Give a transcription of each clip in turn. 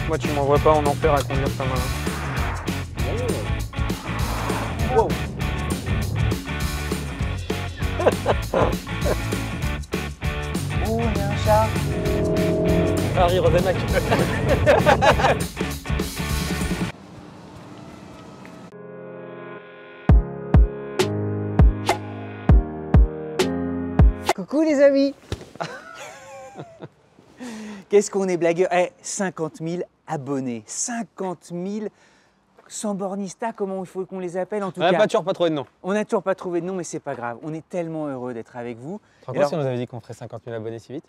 Moi, tu m'envoies pas en enfer à conduire comme un... Wow. Oh, il y a un chat. Harry Rosenac. Coucou les amis. Qu'est-ce qu'on est blagueur. 50 000 abonnés. 50 000 Sambornistas, comment il faut qu'on les appelle en tout cas. On n'a pas toujours pas trouvé de nom. On n'a toujours pas trouvé de nom, mais c'est pas grave. On est tellement heureux d'être avec vous. Tu te rends compte si on nous avait dit qu'on ferait 50 000 abonnés si vite?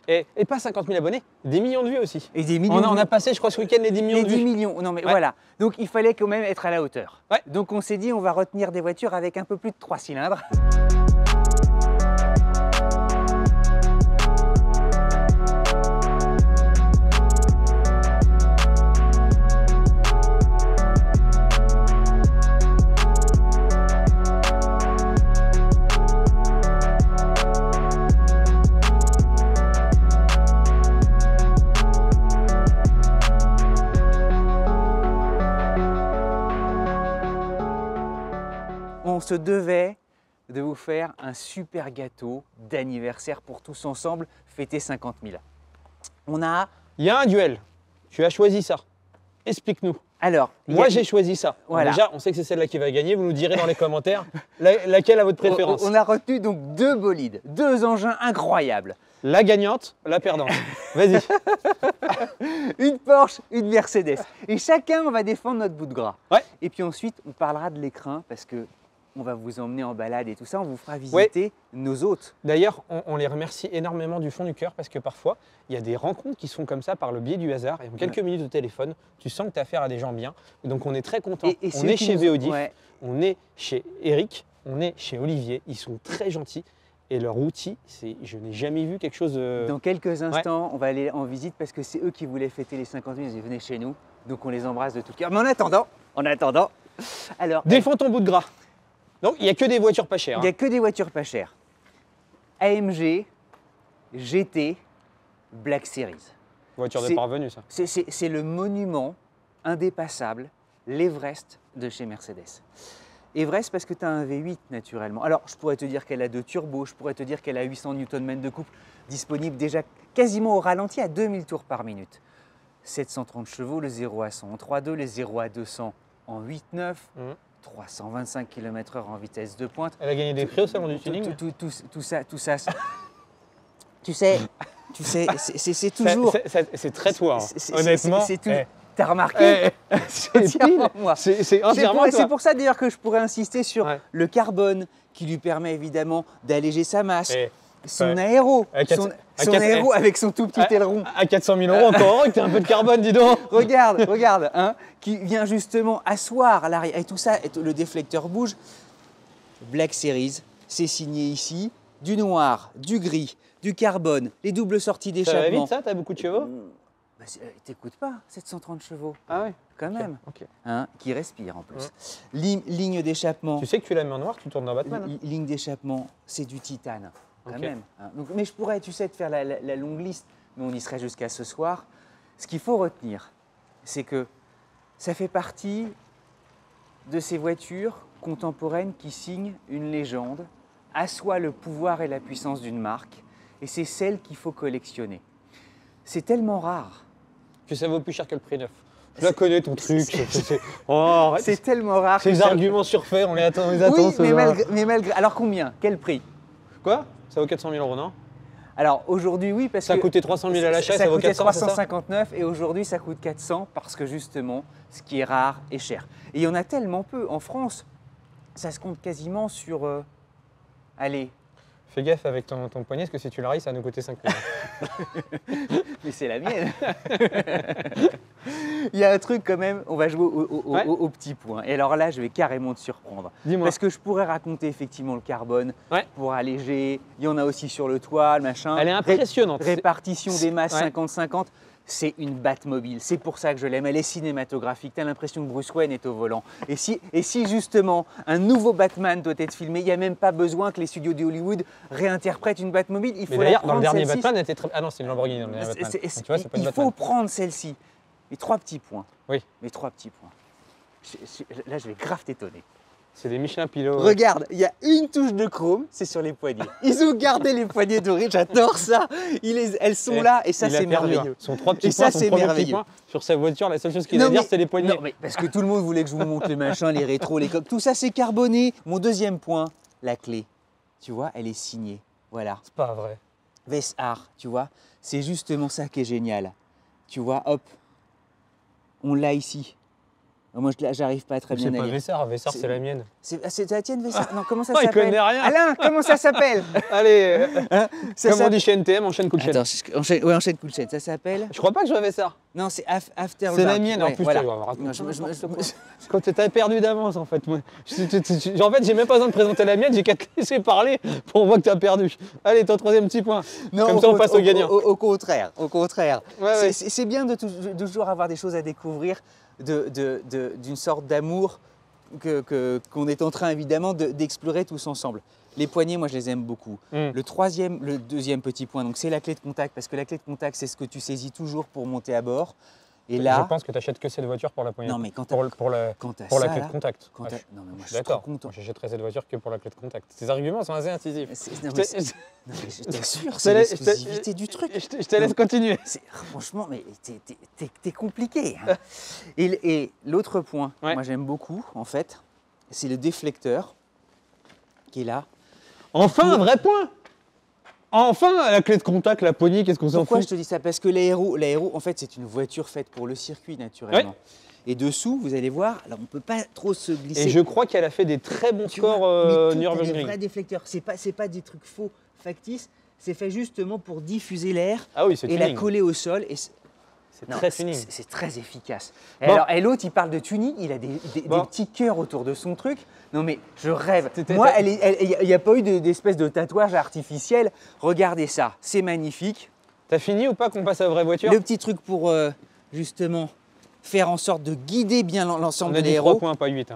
Ouais. Et pas 50 000 abonnés, des millions de vues aussi. Et des millions. On a passé, je crois, ce week-end les 10 millions Les de vues. 10 millions. Non mais Ouais. voilà. Donc il fallait quand même être à la hauteur. Ouais. Donc on s'est dit on va retenir des voitures avec un peu plus de 3 cylindres. On se devait de vous faire un super gâteau d'anniversaire pour tous ensemble fêter 50 000. On a... Il y a un duel. Tu as choisi ça. Explique-nous. Alors... Moi, j'ai choisi ça. Voilà. Déjà, on sait que c'est celle-là qui va gagner. Vous nous direz dans les commentaires laquelle a votre préférence. On a retenu donc 2 bolides, 2 engins incroyables. La gagnante, la perdante. Vas-y. Une Porsche, une Mercedes. Et chacun, on va défendre notre bout de gras. Ouais. Et puis ensuite, on parlera de l'écrin parce que on va vous emmener en balade et tout ça. On vous fera visiter nos hôtes. D'ailleurs, on les remercie énormément du fond du cœur parce que parfois, il y a des rencontres qui sont comme ça par le biais du hasard. Et en quelques minutes au téléphone, tu sens que tu as affaire à des gens bien. Et donc, on est très contents. Et On est chez VODIF, ouais. on est chez Eric, on est chez Olivier. Ils sont très gentils. Et leur outil, je n'ai jamais vu quelque chose de... Dans quelques instants, on va aller en visite parce que c'est eux qui voulaient fêter les 50 000. Ils venaient chez nous. Donc, on les embrasse de tout cœur. Mais en attendant, alors... Défends ton bout de gras. Donc, il n'y a que des voitures pas chères. Il n'y a que des voitures pas chères. AMG, GT, Black Series. Voiture de c'est- parvenu, ça. C'est le monument indépassable, l'Everest de chez Mercedes. Everest parce que tu as un V8 naturellement. Alors, je pourrais te dire qu'elle a 2 turbos, je pourrais te dire qu'elle a 800 Nm de couple, disponible déjà quasiment au ralenti à 2000 tours par minute. 730 chevaux, le 0 à 100 en 3.2, le 0 à 200 en 8.9, 325 km/h en vitesse de pointe. Elle a gagné des prix au salon du tuning. Tout ça. Tu sais, c'est toujours... C'est très toi, hein. c'est- Honnêtement. c'est tout. T'as remarqué? c'est Entièrement moi. entièrement C'est toi. pour ça d'ailleurs que je pourrais insister sur Ouais. le carbone qui lui permet évidemment d'alléger sa masse, Eh, son ouais. aéro, À son 400 aéro avec son tout petit aileron. À 400 000 € encore, que t'as un peu de carbone, dis donc. Regarde, hein, qui vient justement asseoir l'arrière. Et tout ça, le déflecteur bouge. Black Series, c'est signé ici. Du noir, du gris, du carbone, les doubles sorties Ça va d'échappement. vite ça, t'as beaucoup de chevaux? Bah, t'écoutes pas, 730 chevaux, Ah ouais. quand même. Ok. Hein, qui respire en plus. Ligne d'échappement. Tu sais que tu la mets en noir, tu tournes dans Batman. hein. Ligne d'échappement, c'est du titane, quand Ok. même. Hein. Donc, mais je pourrais, tu sais, te faire la longue liste, mais on y serait jusqu'à ce soir. Ce qu'il faut retenir, c'est que ça fait partie de ces voitures contemporaines qui signent une légende, assoient le pouvoir et la puissance d'une marque, et c'est celle qu'il faut collectionner. C'est tellement rare. Que ça vaut plus cher que le prix neuf. Je la connais ton truc. Oh, arrête. C'est tellement rare. Ces que ça- arguments surfaits, on les attend. Oui, ce mais soir. malgré. Alors combien? Quel prix? Quoi? Ça vaut 400 000 €, non? Alors aujourd'hui, oui, parce Ça a que coûté 300 000 à l'achat, ça vaut coûtait 400, c'est ça? 359 et aujourd'hui ça coûte 400 parce que justement, ce qui est rare est cher. Et il y en a tellement peu. En France, ça se compte quasiment sur... allez, Fais gaffe avec ton poignet, parce que si tu la railles, ça va nous coûter 5 000 €. mais c'est la mienne. Il y a un truc quand même, on va jouer Ouais. au petit point. Et alors là, je vais carrément te surprendre. Dis-moi. Parce que je pourrais raconter effectivement le carbone Ouais. pour alléger. Il y en a aussi sur le toit, le machin. Elle est impressionnante. Répartition des masses Ouais. 50-50. c'est une Batmobile. C'est pour ça que je l'aime. Elle est cinématographique. Tu as l'impression que Bruce Wayne est au volant. Et si justement un nouveau Batman doit être filmé, il n'y a même pas besoin que les studios de Hollywood réinterprètent une Batmobile. Il faut Mais d'ailleurs, dans le dernier celle-ci. Batman, elle était très. Ah non, c'est une Lamborghini. Dans le dernier Batman. Donc, tu vois, c'est pas une Il Batman. faut prendre celle-ci. Mes 3 petits points. Oui, Mes 3 petits points. Là, je vais grave t'étonner. c'est des Michelin Pilot. Regarde, il y a une touche de chrome, c'est sur les poignées. Ils ont gardé les poignées dorées, j'adore ça. Elles sont là et ça, Il a c'est perdu, merveilleux. hein. Son 3 petits Et points, ça, son c'est premier petit merveilleux. point sur sa voiture, la seule chose qu'il a Non, à dire, mais- c'est les poignées. Non, mais parce que tout le monde voulait que je vous montre les machins, les rétros, les coques. Tout ça, c'est carboné. Mon deuxième point, la clé. Tu vois, elle est signée. Voilà. C'est pas vrai. Vessar, tu vois. C'est justement ça qui est génial. Tu vois, hop. On l'a ici. Moi, j'arrive pas à très bien C'est à pas lire. Vessar, Vessar, C'est- c'est la mienne. C'est la tienne, Vessar? Non, comment ça Oh, il s'appelle? connaît rien. Alain, comment ça s'appelle? Allez, Hein Ça comme on s'appelle- dit chez NTM, enchaîne coup de chaîne. Attends, enchaîne coup de chaîne. Ça s'appelle? Je crois pas que je vois Vessar. Non, c'est After C'est la Dark. mienne, en Ouais, plus, voilà. tu vas avoir Non, Quand t'as perdu d'avance, en fait. Moi, en fait, j'ai même pas besoin de présenter la mienne, j'ai qu'à te laisser parler pour voir que t'as perdu. Allez, ton troisième petit point. Non, Comme ça, on passe au gagnant. Au contraire, au contraire. Ouais, ouais. C'est bien de toujours avoir des choses à découvrir, d'une sorte d'amour qu'on est en train évidemment d'explorer tous ensemble. Les poignées, moi je les aime beaucoup. Mm. Le deuxième petit point, donc c'est la clé de contact, parce que la clé de contact, c'est ce que tu saisis toujours pour monter à bord. Et Je là, pense que t'achètes que cette voiture pour la poignée. non mais quand pour, t'as pour la ça, clé là, de contact. quand Ah, t'as- je- non mais moi je je suis suis trop d'accord. content. Moi, j'achèterais cette voiture que pour la clé de contact. Tes arguments sont assez incisifs. Non, Je mais te- non, mais je t'assure, te c'est laisse- l'exclusivité du truc. je te laisse continuer. Franchement, mais t'es compliqué. Hein. Et l'autre point, Ouais. moi j'aime beaucoup en fait, c'est le déflecteur qui est là. Enfin, un vrai point. Enfin, la clé de contact, la poignée, qu'est-ce qu'on s'en Pourquoi je fout? te dis ça? Parce que l'aéro, en fait, c'est une voiture faite pour le circuit naturellement. Et dessous, vous allez voir, alors on ne peut pas trop se glisser. Et je crois qu'elle a fait des très bons Tu scores vois, mais tout a des Nürburgring. vrais déflecteurs. C'est pas des trucs faux, factices. C'est fait justement pour diffuser l'air Ah oui, c'est et la tuning. coller au sol. C'est Non, très tuning. c'est très efficace. Bon. Et l'autre, il parle de tuning, il a des Bon. petits cœurs autour de son truc. Non mais je rêve. T'étais- Moi, il n'y a pas eu d'espèce de tatouage artificiel. Regardez ça, c'est magnifique. T'as fini ou pas qu'on passe à la vraie voiture? Le petit truc pour justement faire en sorte de guider bien On l'ensemble a de dit 3 l'aéro. points, pas 8.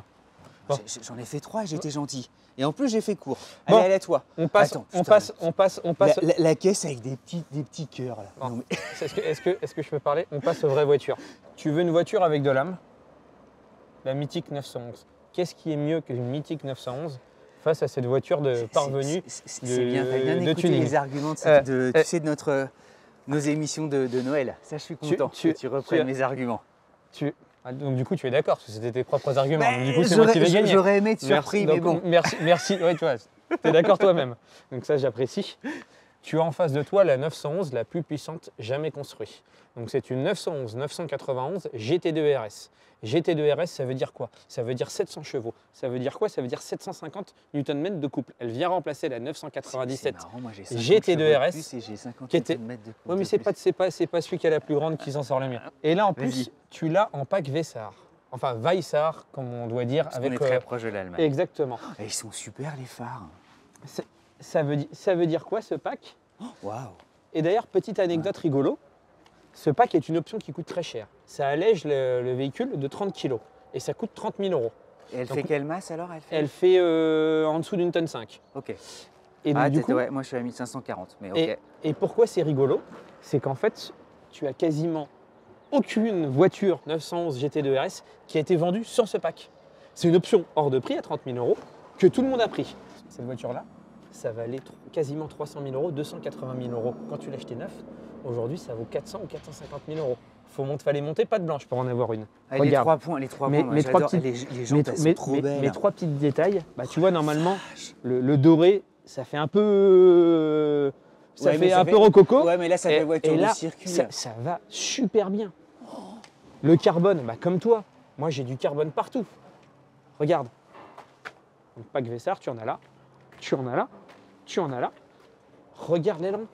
Bon. J'en ai fait 3 et j'étais gentil. Et en plus, j'ai fait court. Bon. Allez, à toi. On passe, Attends, on putain. passe, on passe, on passe. La caisse avec des petits cœurs là. Bon. Non, mais- Est-ce que je peux parler? On passe aux vraies voitures. Tu veux une voiture avec de l'âme? La Mythique 911. Qu'est-ce qui est mieux qu'une Mythique 911 face à cette voiture de parvenue? C'est bien, t'as bien de écouté tuning. les arguments tu sais, de nos émissions de Noël. Ça, je suis content que tu reprennes mes arguments. Donc du coup, tu es d'accord, parce que c'était tes propres arguments. Ben, Donc, du coup, c'est moi qui vais gagner. J'aurais aimé être surpris, mais Donc, bon. Merci. Ouais, tu vois, t'es d'accord toi-même. Donc ça, j'apprécie. Tu as en face de toi la 911, la plus puissante jamais construite. Donc c'est une 911 991 GT2 RS. GT2 RS, ça veut dire quoi? Ça veut dire 700 chevaux. Ça veut dire quoi? Ça veut dire 750 Nm de couple. Elle vient remplacer la 997. C'est marrant, moi j'ai 50 GT2 chevaux de RS, plus et j'ai 50 qui était- Nm de couple Oui, mais de c'est plus. pas celui qui a la plus grande qui s'en sort le mieux. Et là, en plus, Vas-y. tu l'as en pack Vessar. Enfin, Weissar, comme on doit dire. Parce avec, qu'on est très proche de l'Allemagne. exactement. Et ils sont super les phares. Ça veut dire quoi ce pack? Waouh. Et d'ailleurs, petite anecdote rigolo, ce pack est une option qui coûte très cher. Ça allège le véhicule de 30 kg et ça coûte 30 000 €. Et elle Donc, fait quelle masse alors? Elle fait en dessous d'une tonne 5. Ok. Et donc, du coup, ouais, moi je suis à 1540, mais ok. et pourquoi c'est rigolo? C'est qu'en fait, tu as quasiment aucune voiture 911 GT2 RS qui a été vendue sans ce pack. C'est une option hors de prix à 30 000 € que tout le monde a pris. Cette voiture-là, ça valait quasiment 300 000 €, 280 000 € quand tu l'achetais neuf. Aujourd'hui, ça vaut 400 ou 450 000 €. Fallait monter patte blanche pour en avoir une. Allez, les Regarde. 3 points, moi, Mes trois j'adore. petites- Les jantes, elles sont trop belles. mes trois petits détails, bah, tu vois, normalement, le doré, ça fait un peu. Ça Ouais, mais fait un peu rococo. Ouais, mais là, ça fait voiture et de là, circuit. ça va super bien. Le carbone, bah, comme toi, moi j'ai du carbone partout. Regarde. Donc, pack Vessar, tu en as là, tu en as là, tu en as là. Regarde l'aileron.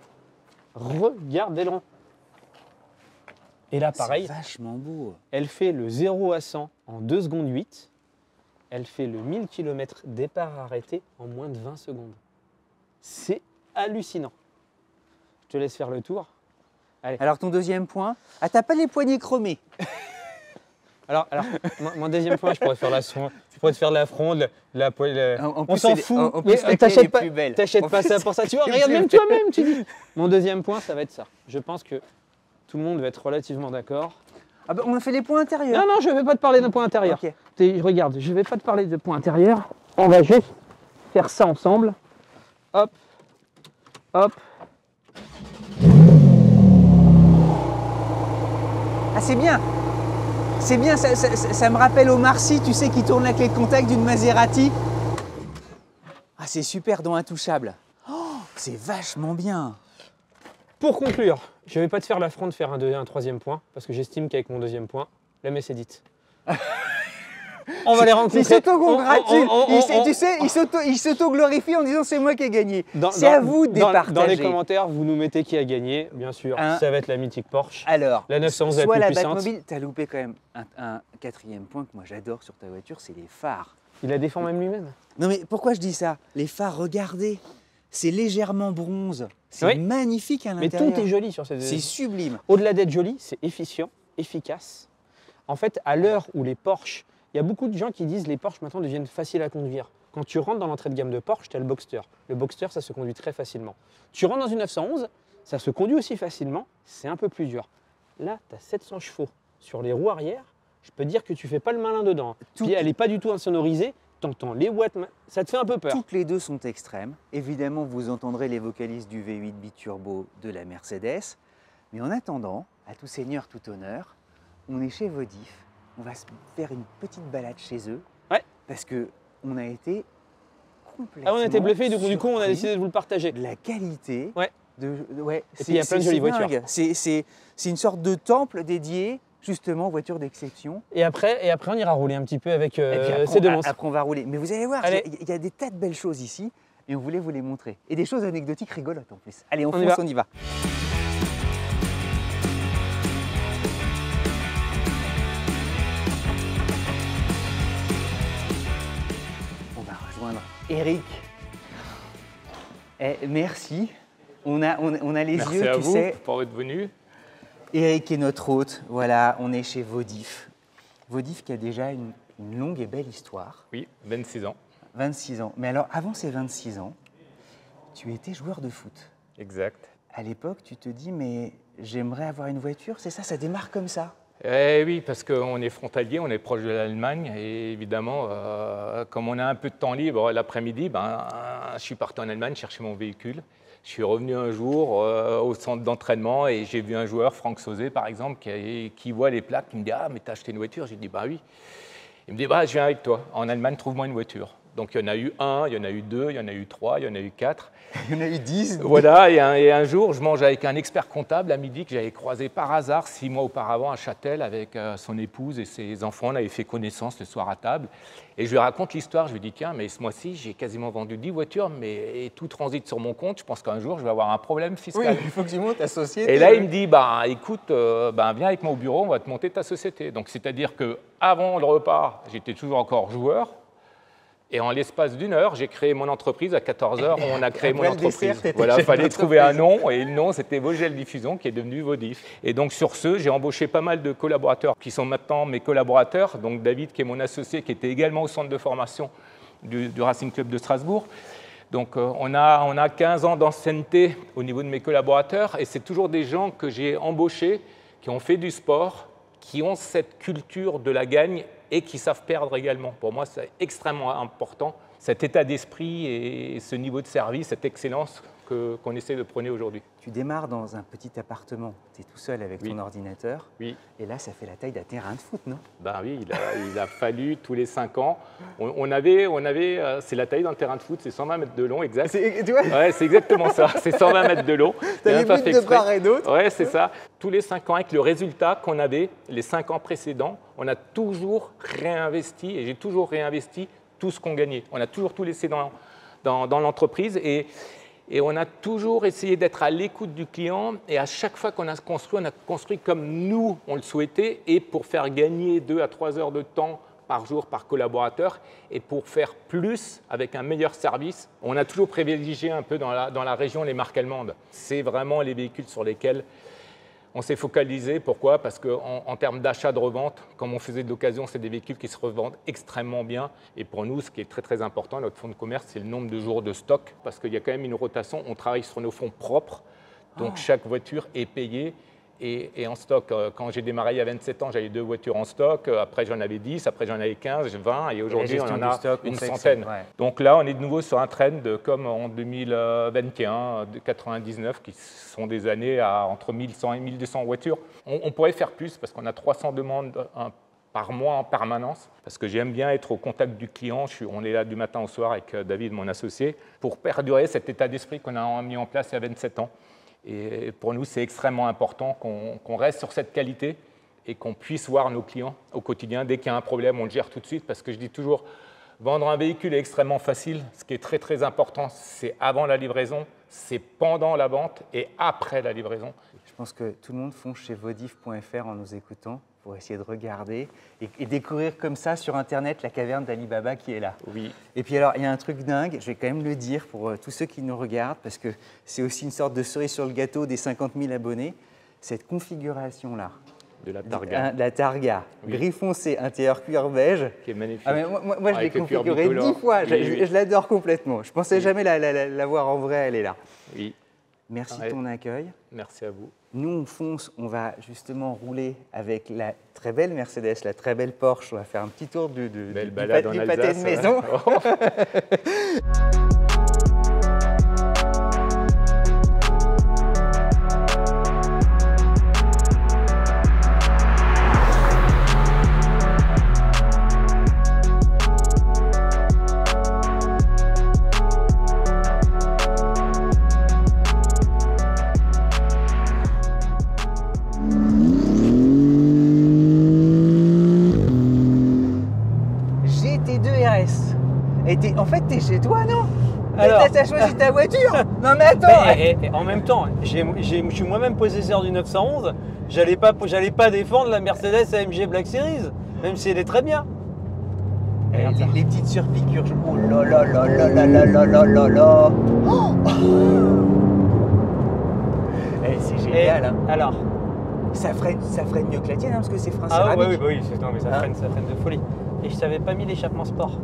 Regarde l'aileron. Et là, pareil, C'est vachement beau. elle fait le 0 à 100 en 2 secondes 8. Elle fait le 1000 km départ arrêté en moins de 20 secondes. C'est hallucinant. Je te laisse faire le tour. Allez. Alors ton deuxième point, ah t'as pas les poignets chromés. Alors mon deuxième point, je pourrais faire je pourrais te faire la fronde, la poêle. En On plus, s'en elle est- fout. en plus, Mais la clé, elle t'achètes est pas, plus belle. t'achètes En pas plus, ça pour ça. Tu vois, c'est regarde plus même belle. toi-même, tu dis. Mon deuxième point, ça va être ça. Je pense que tout le monde va être relativement d'accord. Ah bah, on a fait les points intérieurs. Non, non, je ne vais pas te parler d'un point intérieur. Ok. Regarde, je ne vais pas te parler de point intérieur. On va juste faire ça ensemble. Hop, hop. Ah c'est bien. C'est bien, ça me rappelle Omar Sy, tu sais, qui tourne la clé de contact d'une Maserati. Ah c'est super dans Intouchable. Oh, c'est vachement bien. Pour conclure, je ne vais pas te faire l'affront de faire un troisième point, parce que j'estime qu'avec mon deuxième point, la messe est dite. On va les rencontrer. Il s'auto-congratule. On- Tu sais, il s'auto-glorifie en disant c'est moi qui ai gagné. Dans- C'est dans- à vous de dans- départager. Dans les commentaires, vous nous mettez qui a gagné, bien sûr. Hein. Ça va être la mythique Porsche. Alors, La 911 la soit plus la puissante. Batmobile, t'as loupé quand même un quatrième point que moi j'adore sur ta voiture, c'est les phares. Il la défend même lui-même. Non mais pourquoi je dis ça? Les phares, regardez, c'est légèrement bronze. C'est Oui. magnifique à Mais l'intérieur. tout est joli sur cette. C'est sublime. Au-delà d'être joli, c'est efficient, efficace. En fait, à l'heure où les Porsche, il y a beaucoup de gens qui disent les Porsche maintenant deviennent faciles à conduire. Quand tu rentres dans l'entrée de gamme de Porsche, tu as le Boxster. Le Boxster, ça se conduit très facilement. Tu rentres dans une 911, ça se conduit aussi facilement, c'est un peu plus dur. Là, tu as 700 chevaux sur les roues arrière, je peux te dire que tu fais pas le malin dedans. Puis elle n'est pas du tout insonorisée, tu entends les watts, ça te fait un peu peur. Toutes les deux sont extrêmes. Évidemment, vous entendrez les vocalises du V8 biturbo de la Mercedes. Mais en attendant, à tout seigneur, tout honneur, on est chez Vodif. On va se faire une petite balade chez eux. Ouais. Parce qu'on a été complètement Ah, on a été bluffés, du coup on a surpris décidé de vous le partager. de la qualité. Ouais. Ouais, puis, il y a plein de jolies voitures. dingue. C'est une sorte de temple dédié justement aux voitures d'exception. Et après, on ira rouler un petit peu avec Et puis après, ces deux monstres. après, on va rouler. Mais vous allez voir, Allez. il y a des tas de belles choses ici et on voulait vous les montrer. Et des choses anecdotiques rigolotes en plus. Allez, on On y fonce, va. on y va. On va rejoindre Eric. Merci. On a les Merci yeux, à tu vous sais. pour votre venue. Eric est notre hôte. Voilà, on est chez Vodif. Vodif qui a déjà une longue et belle histoire. Oui, 26 ans. 26 ans. Mais alors, avant ces 26 ans, tu étais joueur de foot. Exact. À l'époque, tu te dis, mais j'aimerais avoir une voiture, c'est ça, ça démarre comme ça. Eh oui, parce qu'on est frontalier, on est proche de l'Allemagne et évidemment, comme on a un peu de temps libre l'après-midi, je suis parti en Allemagne chercher mon véhicule. Je suis revenu un jour au centre d'entraînement et j'ai vu un joueur, Franck Sauzet par exemple, qui voit les plaques, qui me dit « Ah, mais t'as acheté une voiture ?» J'ai dit « Bah oui ». Il me dit « Je viens avec toi. En Allemagne, trouve-moi une voiture. » Donc il y en a eu un, il y en a eu deux, il y en a eu trois, il y en a eu quatre. Il y en a eu 10. Voilà, et un jour, je mange avec un expert comptable à midi que j'avais croisé par hasard 6 mois auparavant à Châtel avec son épouse et ses enfants. On avait fait connaissance le soir à table. Et je lui raconte l'histoire. Je lui dis, tiens, mais ce mois-ci, j'ai quasiment vendu 10 voitures, mais tout transite sur mon compte. Je pense qu'un jour, je vais avoir un problème Oui, fiscal. il faut que tu montes ta société. Et là, il me dit, écoute, viens avec moi au bureau, on va te monter ta société. Donc, c'est-à-dire qu'avant le repas, j'étais toujours encore joueur. Et en l'espace d'une heure, j'ai créé mon entreprise. À 14h, on a créé mon Après le entreprise. dessert, Voilà, il chef fallait trouver d'entreprise. un nom. Et le nom, c'était Vogel Diffusion, qui est devenu Vodif. Et donc, sur ce, j'ai embauché pas mal de collaborateurs qui sont maintenant mes collaborateurs. Donc, David, qui est mon associé, qui était également au centre de formation du Racing Club de Strasbourg. Donc, on a 15 ans d'ancienneté au niveau de mes collaborateurs. Et c'est toujours des gens que j'ai embauchés, qui ont fait du sport, qui ont cette culture de la gagne et qui savent perdre également. Pour moi, c'est extrêmement important, cet état d'esprit et ce niveau de service, cette excellence qu'on essaie de prôner aujourd'hui. Tu démarres dans un petit appartement, tu es tout seul avec Oui. ton ordinateur. Oui, Et là, ça fait la taille d'un terrain de foot, non? oui, il a fallu tous les 5 ans. C'est la taille d'un terrain de foot, c'est 120 mètres de long, exact. Tu vois, Ouais, c'est exactement ça, c'est 120 mètres de long. t'as J'ai les même pas buts fait de exprès. part et d'autre. Ouais, c'est ça. Tous les 5 ans, avec le résultat qu'on avait, les 5 ans précédents, on a toujours réinvesti, et j'ai toujours réinvesti tout ce qu'on gagnait. On a toujours tout laissé dans l'entreprise et on a toujours essayé d'être à l'écoute du client. Et à chaque fois qu'on a construit comme nous, on le souhaitait, et pour faire gagner 2 à 3 heures de temps par jour par collaborateur et pour faire plus avec un meilleur service. On a toujours privilégié un peu dans la région les marques allemandes. C'est vraiment les véhicules sur lesquels On s'est focalisé, pourquoi? Parce qu'en termes d'achat, de revente, comme on faisait de l'occasion, c'est des véhicules qui se revendent extrêmement bien. Et pour nous, ce qui est très très important, notre fonds de commerce, c'est le nombre de jours de stock, parce qu'il y a quand même une rotation, on travaille sur nos fonds propres, donc chaque voiture est payée et en stock. Quand j'ai démarré il y a 27 ans, j'avais 2 voitures en stock, après j'en avais 10, après j'en avais 15, 20, et aujourd'hui on en a une centaine. Ouais. Donc là, on est de nouveau sur un trend comme en 2021, 99, qui sont des années à entre 1100 et 1200 voitures. On pourrait faire plus parce qu'on a 300 demandes par mois en permanence, parce que j'aime bien être au contact du client. On est là du matin au soir avec David, mon associé, pour perdurer cet état d'esprit qu'on a mis en place il y a 27 ans. Et pour nous, c'est extrêmement important qu'on reste sur cette qualité et qu'on puisse voir nos clients au quotidien. Dès qu'il y a un problème, on le gère tout de suite, parce que je dis toujours, vendre un véhicule est extrêmement facile. Ce qui est très très important, c'est avant la livraison, c'est pendant la vente et après la livraison. Je pense que tout le monde fonce chez vodif.fr en nous écoutant pour essayer de regarder et découvrir comme ça sur Internet la caverne d'Ali Baba qui est là. Oui. Et puis alors, il y a un truc dingue, je vais quand même le dire pour tous ceux qui nous regardent, parce que c'est aussi une sorte de cerise sur le gâteau des 50 000 abonnés, cette configuration-là. De la Targa. La Targa, Oui. gris foncé, intérieur cuir beige. Qui est magnifique. Ah, mais moi je l'ai Avec le cuir configurée bicolore. 10 fois, Oui, oui. je l'adore complètement. Je pensais Oui. jamais la voir en vrai, elle est là. Oui, Merci Ouais. de ton accueil. merci à vous. Nous, on fonce, on va justement rouler avec la très belle Mercedes, la très belle Porsche. On va faire un petit tour du Belle balade en pâté de Alsace. maison. GT2 RS. En fait, t'es chez toi, non? Alors. T'as choisi ta voiture? Non mais attends. Et en même temps, je suis moi-même possesseur du 911. J'allais pas défendre la Mercedes AMG Black Series, même si elle est très bien. Les petites surpiqûres. Oh là là là là là là là là là là. Oh. C'est génial. Hein. Alors. Ça freine mieux que la tienne, hein, parce que c'est frein Ah céramique. oui, non, mais ça Hein? freine de folie. Et je t'avais pas mis l'échappement sport.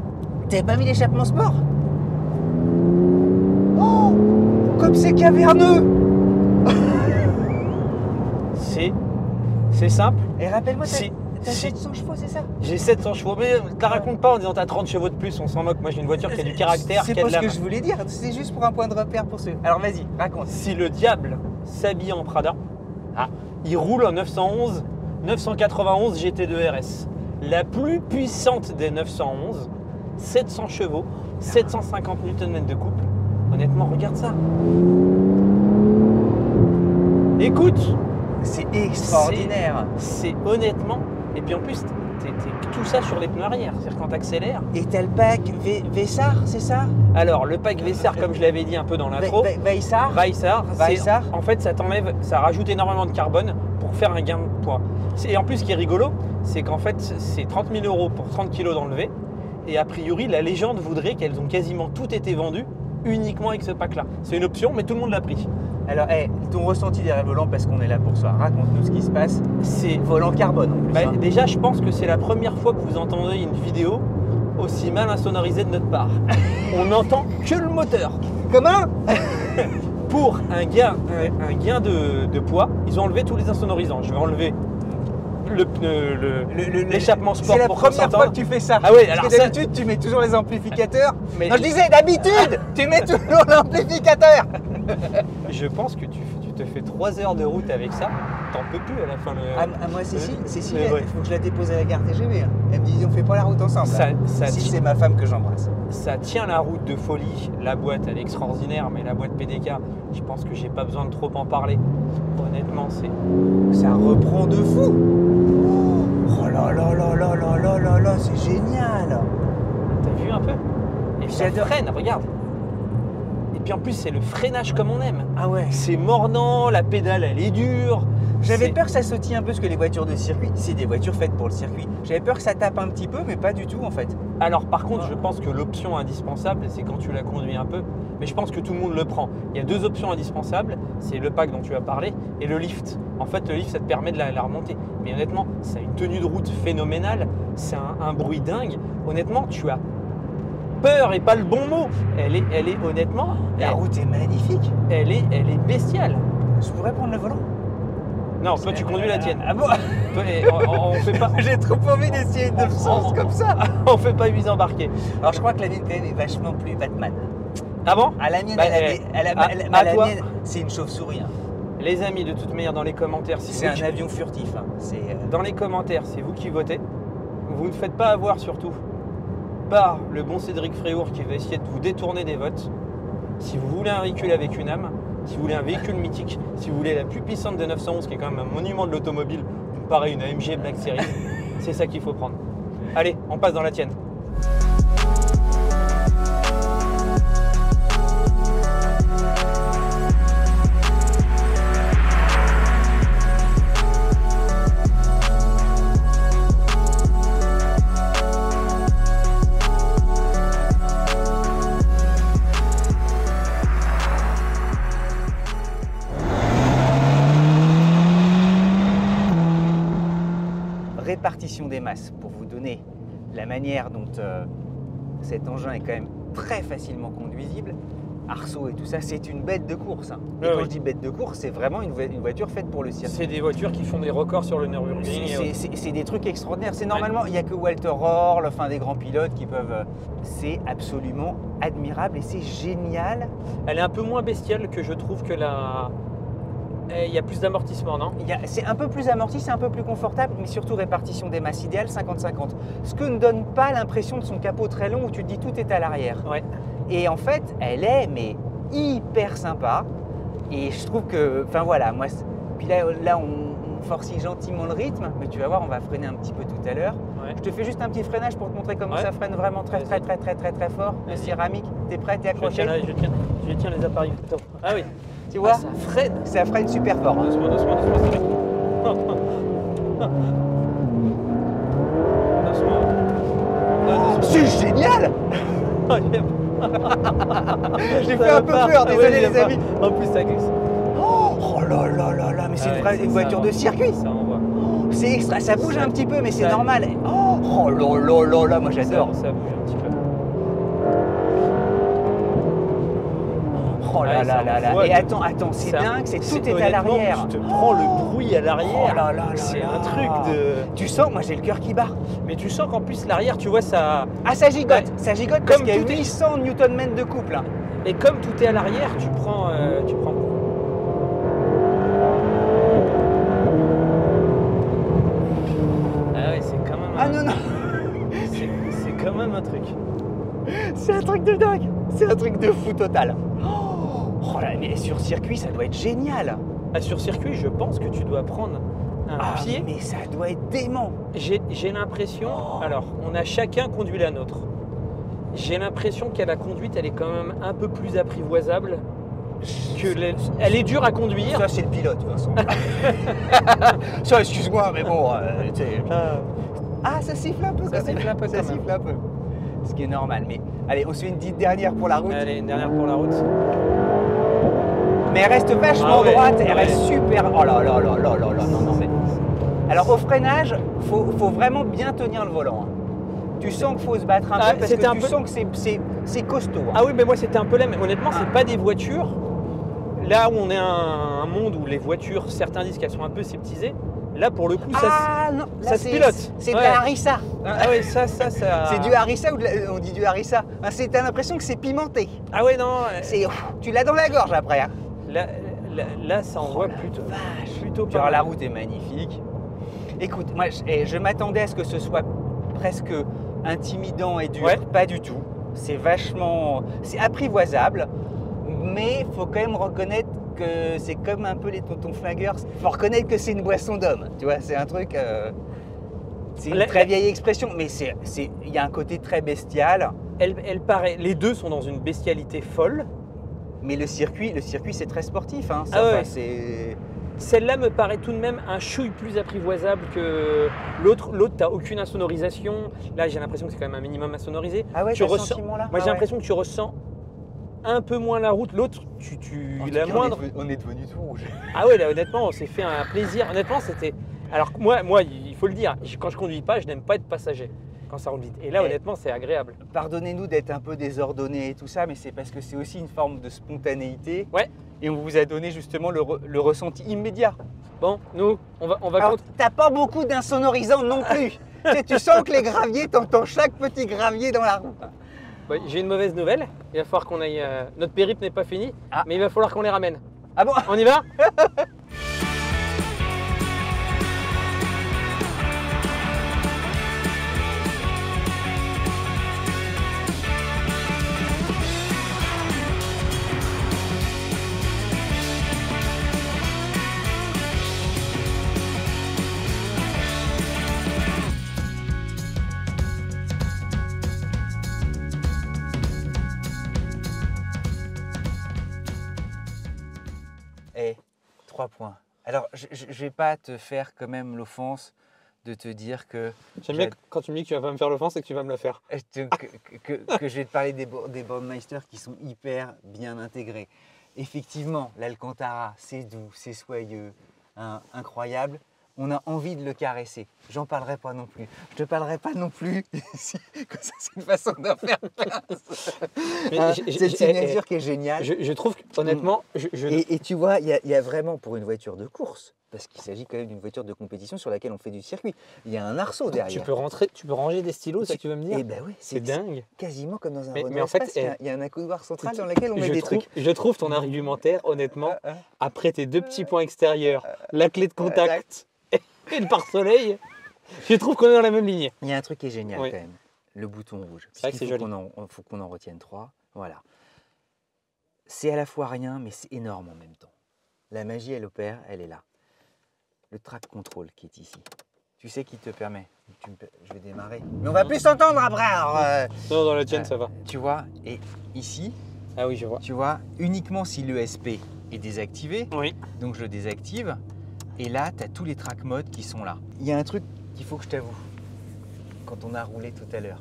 T'avais pas mis l'échappement sport? Oh, comme c'est caverneux. C'est simple. Et rappelle-moi, Si. t'as 700 chevaux, c'est ça? J'ai 700 chevaux, mais te la raconte pas en disant t'as 30 chevaux de plus, on s'en moque. Moi j'ai une voiture qui a du caractère, C'est qui a pas de ce la que je voulais dire, c'est juste pour un point de repère pour ceux. Alors vas-y, raconte. Si le diable s'habille en Prada, il roule en 991 GT2 RS. La plus puissante des 911, 700 chevaux, 750 Nm de couple. Honnêtement, regarde ça. Écoute, C'est extraordinaire. c'est honnêtement, et puis en plus, t'es tout ça sur les pneus arrière, c'est-à-dire quand t'accélères. Et t'as le pack Vessar, c'est ça? Alors, le pack Vessar, comme je l'avais dit un peu dans l'intro, Vessar. Vaisar, Vaisar. en fait, ça t'enlève, ça rajoute énormément de carbone pour faire un gain de poids. Et en plus, ce qui est rigolo, c'est qu'en fait, c'est 30 000 € pour 30 kg d'enlevé. Et a priori, la légende voudrait qu'elles ont quasiment toutes été vendues uniquement avec ce pack-là. C'est une option, mais tout le monde l'a pris. Alors, ton ressenti derrière le volant, parce qu'on est là pour ça. Raconte-nous ce qui se passe. C'est Volant carbone en plus. Bah, hein. déjà, je pense que c'est la première fois que vous entendez une vidéo aussi mal insonorisée de notre part. On n'entend que le moteur. Comment? Pour un gain de poids, ils ont enlevé tous les insonorisants. Je vais enlever le pneu, l'échappement sport C'est la pour qu'on première fois s'entende. que tu fais ça. Ah oui, Parce alors que ça- d'habitude, tu mets toujours les amplificateurs. Mais Non, je disais, d'habitude, tu mets toujours l'amplificateur. je pense que tu te fais 3 heures de route avec ça, t'en peux plus à la fin. Moi, Cécile, mais il ouais. faut que je la dépose à la gare TGV. Hein. Elle me dit, on fait pas la route ensemble. Ça- hein. ça Si dit- c'est ma femme que j'embrasse. Ça tient la route de folie, la boîte elle est extraordinaire, mais la boîte PDK, je pense que j'ai pas besoin de trop en parler. Honnêtement, Ça reprend de fou. Oh là là là là là là là là, c'est génial. T'as vu un peu? Et ça J'adore. freine, regarde. Et puis en plus, c'est le freinage comme on aime. Ah ouais. C'est mordant, la pédale elle est dure, J'avais C'est- peur que ça sautille un peu, parce que les voitures de circuit, c'est des voitures faites pour le circuit. J'avais peur que ça tape un petit peu, mais pas du tout en fait. Alors par contre, je pense que l'option indispensable, c'est quand tu la conduis un peu, mais je pense que tout le monde le prend. Il y a deux options indispensables, c'est le pack dont tu as parlé et le lift. En fait, le lift, ça te permet de la remonter. Mais honnêtement, ça a une tenue de route phénoménale, c'est un bruit dingue. Honnêtement, tu as peur et pas le bon mot. Elle est honnêtement, La route est magnifique. elle est bestiale. Je pourrais prendre le volant? Non, toi tu conduis la tienne. Ah bon? Toi, on fait pas, J'ai trop envie d'essayer de le sens comme ça. on fait pas 8 embarqués. Alors je crois que la mienne quand même est vachement plus Batman. Ah bon? Ah, la mienne, Bah, la toi. mienne, c'est une chauve-souris. Hein. Les amis, de toute manière, dans les commentaires, si C'est vous un qui- avion furtif. Hein. dans les commentaires, c'est vous qui votez. Vous ne faites pas avoir surtout par le bon Cédric Fréour qui va essayer de vous détourner des votes. Si vous voulez un véhicule avec une âme, si vous voulez un véhicule mythique, si vous voulez la plus puissante de 911, qui est quand même un monument de l'automobile, comparé à une AMG Black Series, c'est ça qu'il faut prendre. Allez, on passe dans la tienne. Répartition des masses, pour vous donner la manière dont cet engin est quand même très facilement conduisible. Arceau et tout ça, c'est une bête de course. Hein. Et Ouais, quand oui. je dis bête de course, c'est vraiment une voiture faite pour le circuit. C'est des voitures qui font des records sur le Nürburgring. C'est des trucs extraordinaires. C'est normalement, il n'y a que Walter Orr, enfin des grands pilotes qui peuvent. C'est absolument admirable et c'est génial. Elle est un peu moins bestiale que je trouve que la... Il y a plus d'amortissement, non? C'est un peu plus amorti, c'est un peu plus confortable, mais surtout répartition des masses idéale 50-50. Ce que ne donne pas l'impression de son capot très long où tu te dis tout est à l'arrière. Ouais. Et en fait, elle est mais hyper sympa. Et je trouve que, enfin voilà, moi. Puis là on forcit gentiment le rythme, mais tu vas voir, on va freiner un petit peu tout à l'heure. Ouais. Je te fais juste un petit freinage pour te montrer comment Ouais. ça freine vraiment très très très très très très fort. Le Vas-y. céramique, t'es prêt, t'es Je accroché? tiens les appareils photo. Ah oui. Tu vois, ça freine. ça freine super fort. Hein. Doucement, doucement, Cédric. Doucement. C'est génial! J'ai fait un peu peur, désolé les amis. En plus, ça glisse. Oh là là là là, mais c'est une voiture de circuit. Ça envoie. C'est extra, ça bouge un petit peu, mais c'est ça- normal. Oh là là là là, moi j'adore. Ça bouge un petit peu. Oh là Ouais, là ça là là. envoie Et de- attends, c'est dingue, tout est à honnêtement, l'arrière. Tu te prends le bruit à l'arrière. Oh là là là C'est là. un truc de. Tu sens, moi j'ai le cœur qui bat. Mais tu sens qu'en plus l'arrière, tu vois ça. Ah ça gigote, Ouais. ça gigote parce Comme qu'il y a tout est- 800 Nm de couple. Hein. Et comme tout est à l'arrière, tu prends. Ah ouais, c'est quand même. Ah non non, C'est quand même un truc. c'est un truc de dingue. C'est un truc de fou total. Oh là, mais sur circuit, ça doit être génial. Ah, sur circuit, je pense que tu dois prendre un Ah, pied. mais ça doit être dément. J'ai l'impression. Oh. Alors, on a chacun conduit la nôtre. J'ai l'impression qu'à la conduite, elle est quand même un peu plus apprivoisable. Elle est dure à conduire. Ça c'est le pilote de toute façon. Ça excuse-moi, mais bon, tu sais. Ah, ça siffle un peu. Ça quand même. siffle un peu Ça quand même. siffle un peu. Ce qui est normal. Mais allez, on se fait une petite dernière pour la route. Allez, une dernière pour la route. Mais elle reste vachement Ah ouais, droite, elle ouais. reste super. Oh là là là là là là, non, non, mais. Alors au freinage, faut vraiment bien tenir le volant. Hein. Tu sens qu'il faut se battre un Ah, peu parce c'était que un tu peu- sens que c'est costaud. Hein. Ah oui, mais moi c'était un peu là, mais honnêtement, Ah. c'est pas des voitures. Là où on est un monde où les voitures, certains disent qu'elles sont un peu sceptisées. Là, pour le coup, Ah non, là ça se pilote. C'est de Ouais. la harissa. Ah oui, ça. C'est du harissa ou on dit du harissa. Ah, t'as l'impression que c'est pimenté. Ah ouais, non. Tu l'as dans la gorge après. Hein. Là, ça envoie plutôt. Plutôt pas Genre mal. la route est magnifique. Écoute, moi je m'attendais à ce que ce soit presque intimidant et dur. Ouais. Pas du tout. C'est vachement. C'est apprivoisable. Mais faut quand même reconnaître que c'est comme un peu les tontons flingueurs. Faut reconnaître que c'est une boisson d'homme. Tu vois, c'est un truc. C'est une La- très vieille expression, mais il y a un côté très bestial. Elle paraît. Les deux sont dans une bestialité folle. Mais le circuit c'est très sportif. Hein. Ah ouais. Enfin, c'est... Celle-là me paraît tout de même un chouille plus apprivoisable que l'autre. L'autre, tu n'as aucune insonorisation. Là, j'ai l'impression que c'est quand même un minimum insonorisé. Ah ouais, tu t'as ce ressens... sentiment-là? Moi, j'ai l'impression que tu ressens un peu moins la route. L'autre, la moindre. On est devenu tout rouge. Ah ouais, là, honnêtement, on s'est fait un plaisir. Honnêtement, c'était. Alors que moi, il faut le dire, quand je conduis pas, je n'aime pas être passager quand ça roule vite. Et là, honnêtement, c'est agréable. Pardonnez-nous d'être un peu désordonné et tout ça, mais c'est parce que c'est aussi une forme de spontanéité. Ouais. Et on vous a donné justement le ressenti immédiat. Bon, nous, on va Alors, t'as pas beaucoup d'insonorisants non plus. Tu sens que les graviers, t'entends chaque petit gravier dans la roue. Ouais, j'ai une mauvaise nouvelle. Il va falloir qu'on aille. Notre périple n'est pas fini, Ah. mais il va falloir qu'on les ramène. Ah bon? On y va? Eh, 3 points. Alors, je vais pas te faire quand même l'offense de te dire que, J'aime bien quand tu me dis que tu vas pas me faire l'offense et que tu vas me la faire. que je vais te parler des Boardmeister qui sont hyper bien intégrés. Effectivement, l'Alcantara, c'est doux, c'est soyeux, hein, incroyable. On a envie de le caresser. J'en parlerai pas non plus. Je te parlerai pas non plus. Que ça, c'est une façon d'en faire 15. Hein, c'est une signature qui est géniale. Je trouve que, honnêtement, Et tu vois, il y a vraiment pour une voiture de course, parce qu'il s'agit quand même d'une voiture de compétition sur laquelle on fait du circuit, il y a un arceau derrière. tu peux ranger des stylos, ça que tu vas me dire. Eh ben oui, c'est dingue. Quasiment comme dans un Mais Renault en fait, Espace, il y a un accoudoir central dans lequel on met des trucs. Je trouve ton argumentaire, honnêtement, après tes 2 petits points extérieurs, la clé de contact et le pare-soleil, je trouve qu'on est dans la même ligne. Il y a un truc qui est génial Oui. quand même, le bouton rouge. C'est vrai que c'est joli. Il faut qu'on en retienne 3. Voilà. C'est à la fois rien, mais c'est énorme en même temps. La magie, elle opère, elle est là. Le track control qui est ici. Tu sais qui te permet. Je vais démarrer. Mais on va plus s'entendre après. Alors, Non, dans la tienne, ça va. tu vois, et ici, Ah oui, je vois. tu vois, uniquement si l'ESP est désactivé, Oui. donc je le désactive. Et là, tu as tous les track modes qui sont là. Il y a un truc qu'il faut que je t'avoue. Quand on a roulé tout à l'heure.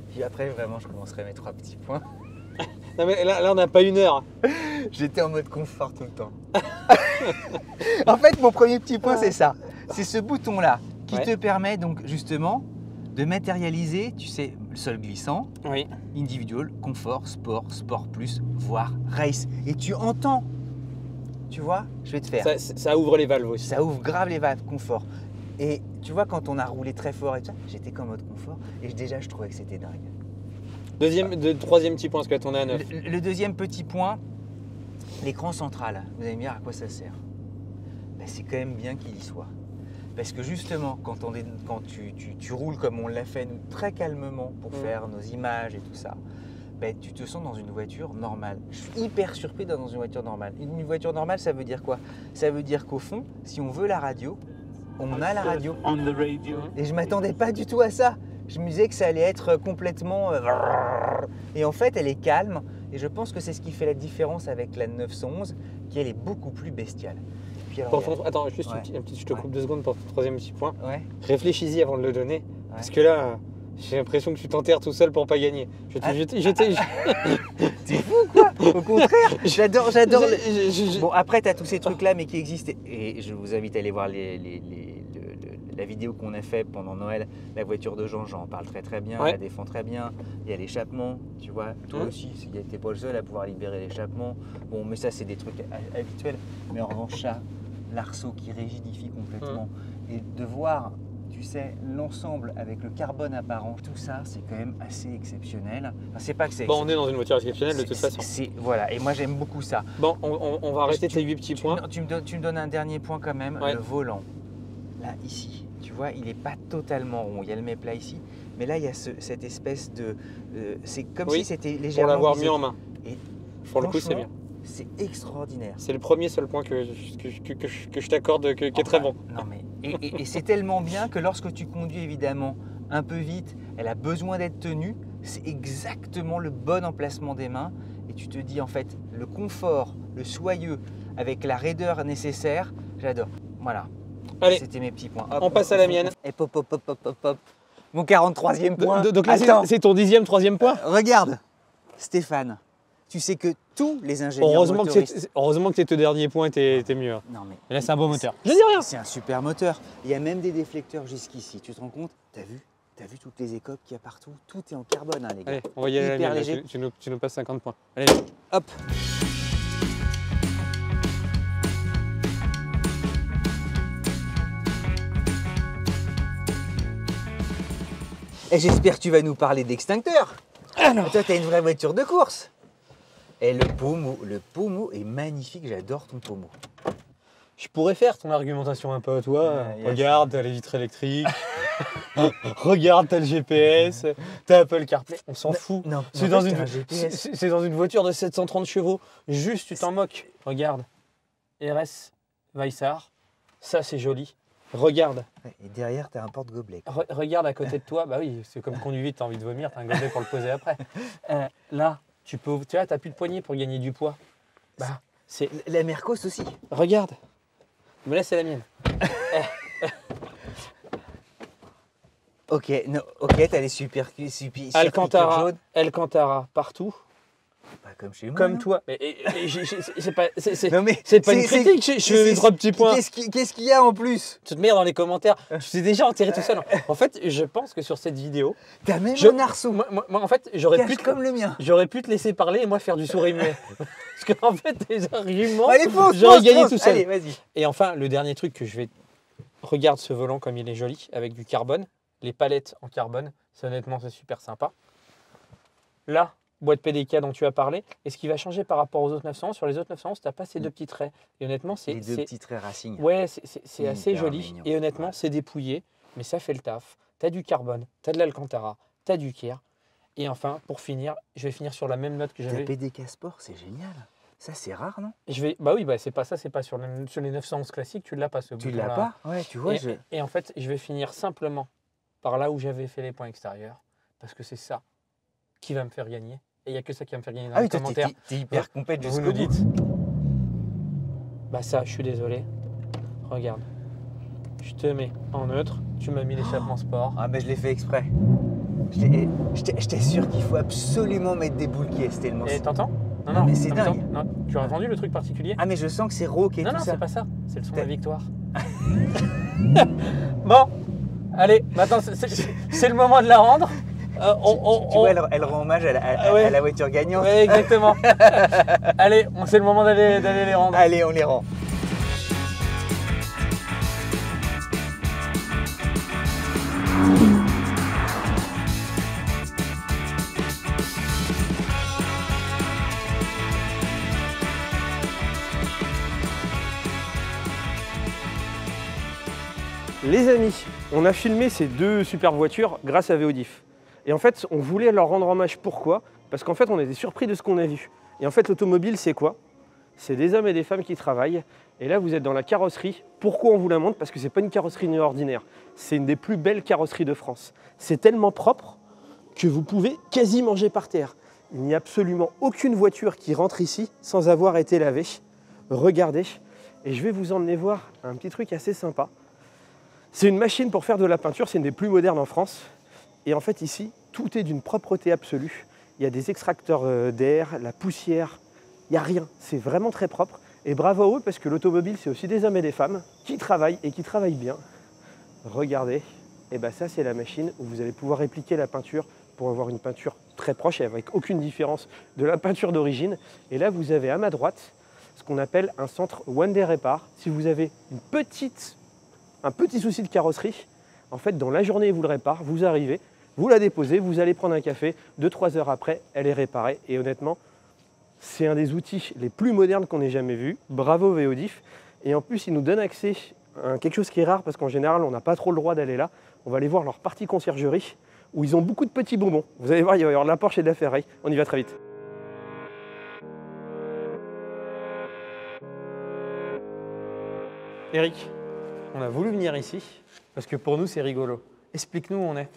Puis après, vraiment, je commencerai mes 3 petits points. Non, mais là, on n'a pas 1 heure. J'étais en mode confort tout le temps. En fait, mon premier petit point, c'est ça. C'est ce bouton-là qui Ouais. te permet donc justement de matérialiser, tu sais, le sol glissant, Oui. individual, confort, sport, sport plus, voire race. Et tu entends, tu vois, je vais te faire. Ça ouvre les valves aussi. Ça ouvre grave les valves, confort. Et tu vois, quand on a roulé très fort et tout ça, j'étais qu'en mode confort et déjà, je trouvais que c'était dingue. Troisième petit point, parce que là, t'en es à 9. Le deuxième petit point, l'écran central. Vous allez me dire à quoi ça sert? Ben, c'est quand même bien qu'il y soit. Parce que justement, quand tu roules comme on l'a fait, nous, très calmement pour faire nos images et tout ça, ben, tu te sens dans une voiture normale. Je suis hyper surpris d'être dans une voiture normale. Une voiture normale, ça veut dire quoi? Ça veut dire qu'au fond, si on veut la radio, on a la radio. Et je ne m'attendais pas du tout à ça. Je me disais que ça allait être complètement... Et en fait, elle est calme. Et je pense que c'est ce qui fait la différence avec la 911, qui elle est beaucoup plus bestiale. Puis alors, Attends, juste Ouais. je te coupe 2 secondes pour ton troisième petit point. Ouais. Réfléchis-y avant de le donner. Parce que là, j'ai l'impression que tu t'enterres tout seul pour pas gagner. T'es fou quoi? Au contraire, j'adore Je- Bon, après, tu as tous ces trucs-là, mais qui existent. Et je vous invite à aller voir la vidéo qu'on a fait pendant Noël. La voiture de Jean, j'en parle très très bien, Ouais. elle la défend très bien. Il y a l'échappement, tu vois. Toi aussi, t'es pas le seul à pouvoir libérer l'échappement. Bon, mais ça, c'est des trucs habituels. Mais en revanche, ça, l'arceau qui rigidifie complètement. Et de voir, tu sais, l'ensemble avec le carbone apparent, tout ça, c'est quand même assez exceptionnel. Enfin, c'est pas que c'est Bon, on est dans une voiture exceptionnelle de toute façon. Voilà, et moi j'aime beaucoup ça. Bon, on va arrêter tes 8 petits points. Tu me donnes un dernier point quand même, Ouais. le volant. Là, ici, tu vois, il n'est pas totalement rond. Il y a le mets-plat ici, mais là, il y a cette espèce de... c'est comme Oui, si c'était Pour légèrement... l'avoir mis biseauté. en main. Et Pour le coup, c'est franchement, bien. C'est extraordinaire. C'est le premier seul point que je t'accorde, qui est très bon. Non, mais, et c'est tellement bien que lorsque tu conduis évidemment un peu vite, elle a besoin d'être tenue. C'est exactement le bon emplacement des mains. et tu te dis en fait le confort, le soyeux avec la raideur nécessaire, j'adore. Voilà. Allez, c'était mes petits points. Hop, on passe à la mienne. Et pop, pop, pop, pop, pop, pop. Mon 43e point. Donc là, Attends, c'est ton 10e, 3e point. regarde, Stéphane, tu sais que tous les ingénieurs Heureusement motoristes... que tes derniers points étaient mieux. Non mais Et là, c'est un beau moteur. Je dis rien. c'est un super moteur. Il y a même des déflecteurs jusqu'ici. Tu te rends compte? T'as vu toutes les écopes qu'il y a partout? Tout est en carbone, hein, les gars. Allez, on va y aller à la Hyper mienne. léger. Tu nous passes 50 points. Allez. Hop. Et j'espère que tu vas nous parler d'extincteur. Alors, Toi, t'as une vraie voiture de course. Et le pommeau est magnifique. J'adore ton pommeau. je pourrais faire ton argumentation un peu à toi. Yes. Regarde, t'as les vitres électriques. Regarde, t'as le GPS. T'as Apple CarPlay. On s'en fout. Non, C'est non, dans, t'as un une... GPS. c'est dans une voiture de 730 chevaux. Juste, tu t'en moques. Regarde. RS Weissar. Ça, c'est joli. Regarde. Ouais, et derrière, t'as un porte-gobelet. Regarde à côté de toi. Bah oui, c'est comme conduire vite, t'as envie de vomir, t'as un gobelet pour le poser après. Là, tu vois, t'as plus de poignée pour gagner du poids. Bah, c'est... La Mercos aussi. Regarde. Mais là, c'est la mienne. Ok, t'as les super Alcantara, jaunes. Alcantara partout, Pas comme chez moi. comme non toi. Mais c'est pas, Non, mais c'est pas une critique. Je fais les 3 petits points. Qu'est-ce qu'il y a en plus? Tu te mets dans les commentaires. Tu t'es déjà enterré tout seul. En fait, je pense que sur cette vidéo, T'as même Je- un arceau. moi, en fait, j'aurais pu, Comme le mien. j'aurais pu te laisser parler et moi faire du souris muet. Parce qu'en fait, tes arguments, Allez, fonce, j'aurais fonce, gagné fonce. tout seul. Allez, vas-y. Et enfin, le dernier truc que je vais... Regarde ce volant comme il est joli, avec du carbone. Les palettes en carbone, honnêtement, c'est super sympa. Là, boîte PDK dont tu as parlé. Et ce qui va changer par rapport aux autres 911, sur les autres 911, tu n'as pas ces deux petits traits. Et honnêtement, Les deux petits traits Racing. Ouais, c'est assez Hyper joli. mignon. Et honnêtement, Ouais. c'est dépouillé, mais ça fait le taf. Tu as du carbone, tu as de l'Alcantara, tu as du Kier. Et enfin, pour finir, je vais finir sur la même note que Ta j'avais. PDK Sport, c'est génial. Ça, c'est rare, non? Bah oui, bah c'est pas ça, c'est pas sur les 911 classiques, tu l'as pas ce Tu bouton-là. l'as pas? Ouais, tu vois, Et en fait, je vais finir simplement par là où j'avais fait les points extérieurs, parce que c'est ça qui va me faire gagner. Et il n'y a que ça qui va me faire gagner dans Ah les oui, toi, commentaires. t'es hyper compète Vous jusqu'au nous bout. dites. Bah ça, je suis désolé. Regarde. Je te mets en neutre, tu m'as mis l'échappement sport. Ah, mais je l'ai fait exprès. Je t'assure qu'il faut absolument mettre des boules qui est tellement. Et t'entends? Non, mais c'est attends, dingue. non, tu as entendu le truc particulier? Ah, mais je sens que c'est rauque et non, tout non, ça. c'est pas ça. C'est le son de la T'es- victoire. Bon, allez, maintenant c'est le moment de la rendre. Tu vois, elle rend hommage ouais. à la voiture gagnante. Ouais, exactement. Allez, c'est le moment d'aller les rendre. Allez, on les rend. Les amis, on a filmé ces deux superbes voitures grâce à VODIF. Et en fait, on voulait leur rendre hommage. Pourquoi? Parce qu'en fait, on était surpris de ce qu'on a vu. Et en fait, l'automobile, c'est quoi? C'est des hommes et des femmes qui travaillent. Et là, vous êtes dans la carrosserie. Pourquoi on vous la montre? Parce que ce n'est pas une carrosserie ordinaire. C'est une des plus belles carrosseries de France. C'est tellement propre que vous pouvez quasi manger par terre. Il n'y a absolument aucune voiture qui rentre ici sans avoir été lavée. Regardez. Et je vais vous emmener voir un petit truc assez sympa. C'est une machine pour faire de la peinture, c'est une des plus modernes en France. Et en fait ici, tout est d'une propreté absolue. Il y a des extracteurs d'air, la poussière, il n'y a rien. C'est vraiment très propre. Et bravo à eux parce que l'automobile, c'est aussi des hommes et des femmes qui travaillent et qui travaillent bien. Regardez, et bien ça c'est la machine où vous allez pouvoir répliquer la peinture pour avoir une peinture très proche et avec aucune différence de la peinture d'origine. Et là vous avez à ma droite ce qu'on appelle un centre One Day Repar. Si vous avez un petit souci de carrosserie, en fait dans la journée vous le réparez, vous arrivez, vous la déposez, vous allez prendre un café, 2-3 heures après elle est réparée et honnêtement c'est un des outils les plus modernes qu'on ait jamais vu. Bravo VODIF. Et en plus il nous donne accès à quelque chose qui est rare parce qu'en général on n'a pas trop le droit d'aller là. On va aller voir leur partie conciergerie où ils ont beaucoup de petits bonbons. Vous allez voir, il va y avoir de la Porsche et de la Ferrari. On y va très vite. Eric, on a voulu venir ici parce que pour nous c'est rigolo. Explique-nous où on est.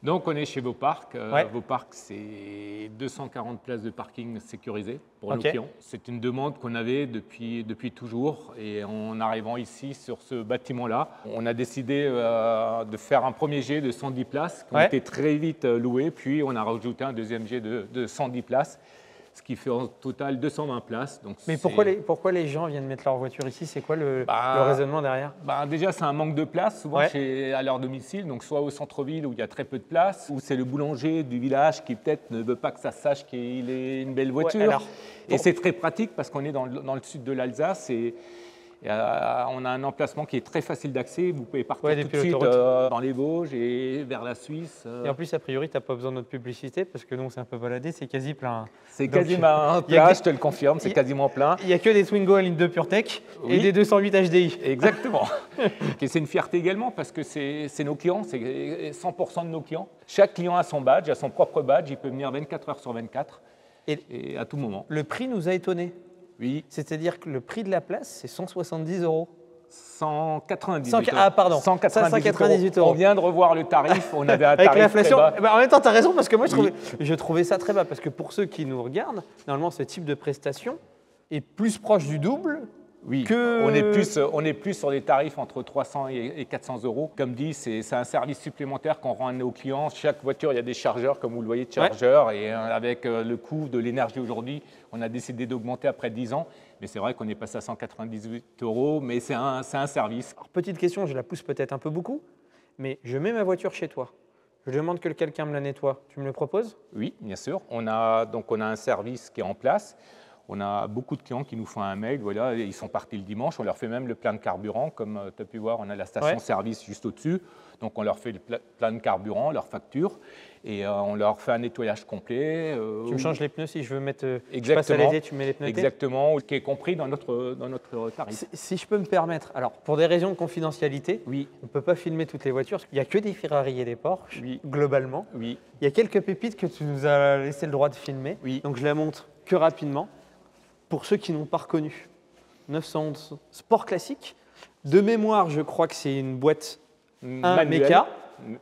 Donc on est chez Vauparc. Ouais. Vauparc, c'est 240 places de parking sécurisées pour Ok. nos clients. C'est une demande qu'on avait depuis toujours. Et en arrivant ici sur ce bâtiment-là, on a décidé de faire un premier jet de 110 places qui ont Ouais. été très vite louées. Puis on a rajouté un deuxième jet de 110 places, ce qui fait en total 220 places. Donc Mais pourquoi les gens viennent mettre leur voiture ici? C'est quoi le raisonnement derrière? Déjà, c'est un manque de place, souvent Ouais. à leur domicile, donc soit au centre-ville où il y a très peu de place, ou c'est le boulanger du village qui peut-être ne veut pas que ça se sache qu'il ait une belle voiture. alors, Et c'est très pratique parce qu'on est dans le sud de l'Alsace et on a un emplacement qui est très facile d'accès. Vous pouvez partir tout de depuis suite l'autoroute. dans les Vosges et vers la Suisse. Et en plus, a priori, tu n'as pas besoin de notre publicité parce que nous, on s'est un peu baladé, c'est quasi plein. C'est Donc, quasiment il y a plein, que- je te le confirme, c'est quasiment plein. Il n'y a que des Twingo à ligne de PureTech et Oui. des 208 HDI. Exactement. Et c'est une fierté également parce que c'est nos clients, c'est 100% de nos clients. Chaque client a son badge, a son propre badge, il peut venir 24 heures sur 24 et à tout moment. Le prix nous a étonnés. Oui, C'est-à-dire que le prix de la place, c'est 170 €. 198 Ah, pardon. 198 euros. On vient de revoir le tarif, on avait un Avec tarif très l'inflation. bas. Eh ben, en même temps, tu as raison, parce que moi, Oui. je trouvais ça très bas. Parce que pour ceux qui nous regardent, normalement, ce type de prestation est plus proche du double. Oui, que- on est plus sur des tarifs entre 300 et 400 euros. Comme dit, c'est un service supplémentaire qu'on rend à nos clients. Chaque voiture, il y a des chargeurs, comme vous le voyez, de chargeurs. Et avec le coût de l'énergie aujourd'hui, on a décidé d'augmenter après 10 ans. Mais c'est vrai qu'on est passé à 198 euros, mais c'est un service. Alors, petite question, je la pousse peut-être un peu beaucoup, mais je mets ma voiture chez toi. Je demande que quelqu'un me la nettoie. Tu me le proposes? Oui, bien sûr. On a un service qui est en place. On a beaucoup de clients qui nous font un mail, voilà, ils sont partis le dimanche, on leur fait même le plein de carburant, comme tu as pu voir, on a la station-service juste au-dessus, donc on leur fait le plein de carburant, leur facture, et on leur fait un nettoyage complet. Tu me changes les pneus si je veux mettre. Je passe à Exactement, l'été, tu mets les pneus été. exactement, qui est compris dans notre tarif. Si je peux me permettre, alors pour des raisons de confidentialité, Oui, on ne peut pas filmer toutes les voitures, parce qu'il n'y a que des Ferrari et des Porsche, Oui. globalement. oui, Il y a quelques pépites que tu nous as laissé le droit de filmer, Oui. donc je la montre que rapidement. Pour ceux qui n'ont pas reconnu, 911 Sport Classique. De mémoire, je crois que c'est une boîte Mecha.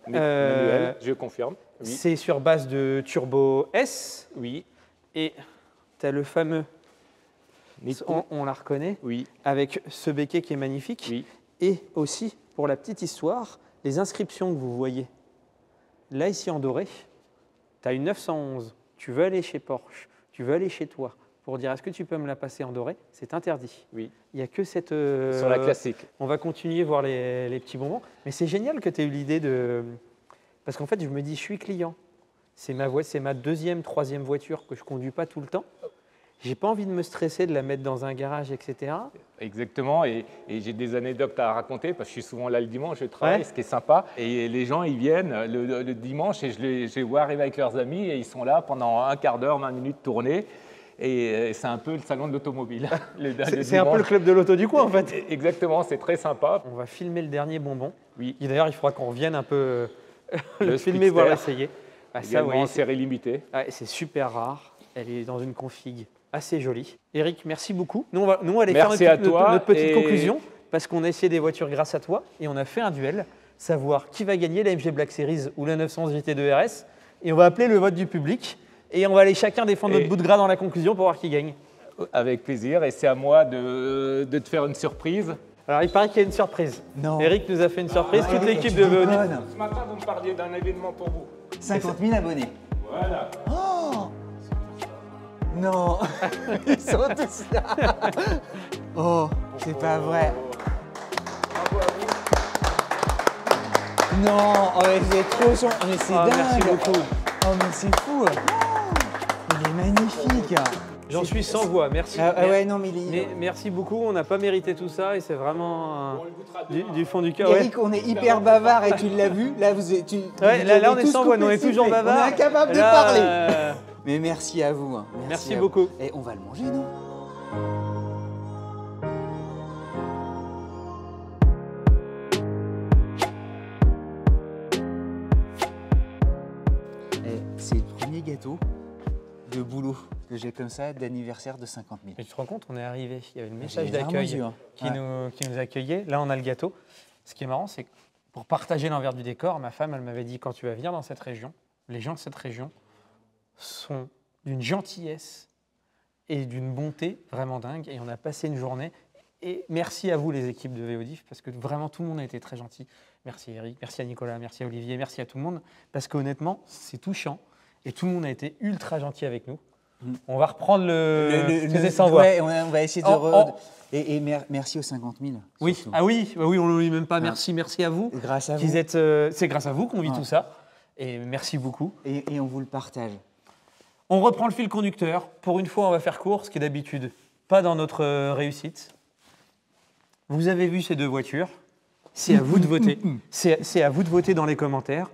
manuel, je confirme. Oui, C'est sur base de Turbo S. oui, Et tu as le fameux, Nico. on la reconnaît, Oui, avec ce béquet qui est magnifique. oui, Et aussi, pour la petite histoire, les inscriptions que vous voyez. Là, ici en doré, tu as une 911. Tu veux aller chez Porsche, tu veux aller chez toi pour dire est-ce que tu peux me la passer en doré, c'est interdit. oui, Il n'y a que cette. sur la classique. On va continuer voir les petits bonbons. Mais c'est génial que tu aies eu l'idée de. Parce qu'en fait, je me dis, je suis client. C'est ma deuxième, troisième voiture que je ne conduis pas tout le temps. J'ai pas envie de me stresser, de la mettre dans un garage, etc. Exactement, et j'ai des anecdotes à raconter parce que je suis souvent là le dimanche, je travaille, Ouais. ce qui est sympa. Et les gens, ils viennent le dimanche et je les vois arriver avec leurs amis et ils sont là pendant un quart d'heure, 20 minutes tournée. Et c'est un peu le salon de l'automobile. C'est un peu le club de l'auto du coin, en fait. Exactement, c'est très sympa. On va filmer le dernier bonbon. Oui, Et d'ailleurs, il faudra qu'on revienne un peu le Le filmer, Speedster. voire l'essayer. Ah, ça, également oui, en série limitée. c'est super rare. Elle est dans une config assez jolie. Eric, merci beaucoup. Nous, on va aller faire Merci à toi notre petite et- conclusion parce qu'on a essayé des voitures grâce à toi et on a fait un duel, savoir qui va gagner la MG Black Series ou la 911 GT2 RS. Et on va appeler le vote du public et on va aller chacun défendre notre Et- bout de gras dans la conclusion pour voir qui gagne. Avec plaisir, et c'est à moi de te faire une surprise. Alors, il paraît qu'il y a une surprise. Non. Eric nous a fait une surprise, toute l'équipe Tu de VOD. déconnes. Ce matin, vous me parliez d'un événement pour vous. 50 000 abonnés. Voilà. Oh non, ils sont tous là. Oh, c'est pas vrai. Bravo à vous. Non, oh, mais c'est trop son. Mais c'est Ah, dingue. merci beaucoup. Oh, mais c'est fou. Il est magnifique. J'en suis sans voix, merci. Ah ouais, non, mais il est. Mais merci beaucoup, on n'a pas mérité tout ça et c'est vraiment On le goûtera du fond du cœur. Ouais. Eric, on est hyper bavard et tu l'as vu. Là, vous êtes. Ouais, là, on est sans voix, nous, on est toujours bavard. bavard. On est incapable de Là, parler. Mais merci à vous. Hein. Merci à beaucoup. vous. Et on va le manger, non? C'est le premier gâteau de boulot que j'ai comme ça d'anniversaire de 50 000. Mais tu te rends compte, on est arrivé, il y avait le message J'ai les larmes aux d'accueil yeux, hein. qui nous accueillait. Là, on a le gâteau. Ce qui est marrant, c'est que Pour partager l'envers du décor, ma femme, elle m'avait dit, quand tu vas venir dans cette région, les gens de cette région sont d'une gentillesse et d'une bonté vraiment dingue. Et on a passé une journée. Et merci à vous, les équipes de VODIF, parce que vraiment, tout le monde a été très gentil. Merci Eric, merci à Nicolas, merci à Olivier, merci à tout le monde. Parce qu'honnêtement, c'est touchant. Et tout le monde a été ultra gentil avec nous. On va reprendre le sans voix. Ouais, on va essayer de... Et merci aux 50 000. Oui, surtout. ah oui, on ne le dit même pas. Merci à vous. Grâce à vous. C'est grâce à vous qu'on vit tout ça. Et merci beaucoup. Et on vous le partage. On reprend le fil conducteur. Pour une fois, on va faire court, ce qui est d'habitude pas dans notre réussite. Vous avez vu ces deux voitures. C'est à vous de voter. C'est à vous de voter dans les commentaires.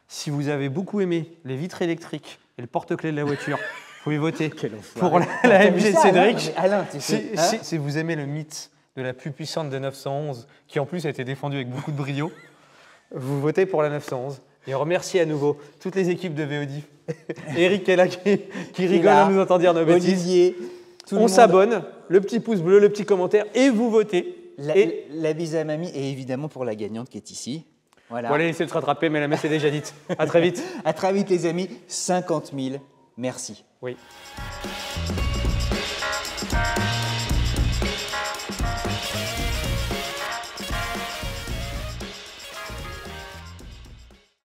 Si vous avez beaucoup aimé les vitres électriques et le porte-clés de la voiture, vous pouvez voter pour la MG de Cédric. Alain, tu sais, Si vous aimez le mythe de la plus puissante des 911, qui en plus a été défendue avec beaucoup de brio, vous votez pour la 911. Et on remercie à nouveau toutes les équipes de VODIF. Eric est là qui rigole à nous entendre dire nos bêtises. Olivier, on s'abonne, le petit pouce bleu, le petit commentaire, et vous votez. La bise à mamie, et évidemment pour la gagnante qui est ici. Voilà. Bon, allez, essayez de se rattraper, mais la messe est déjà dite. À très vite. À très vite les amis, 50 000, merci. Oui.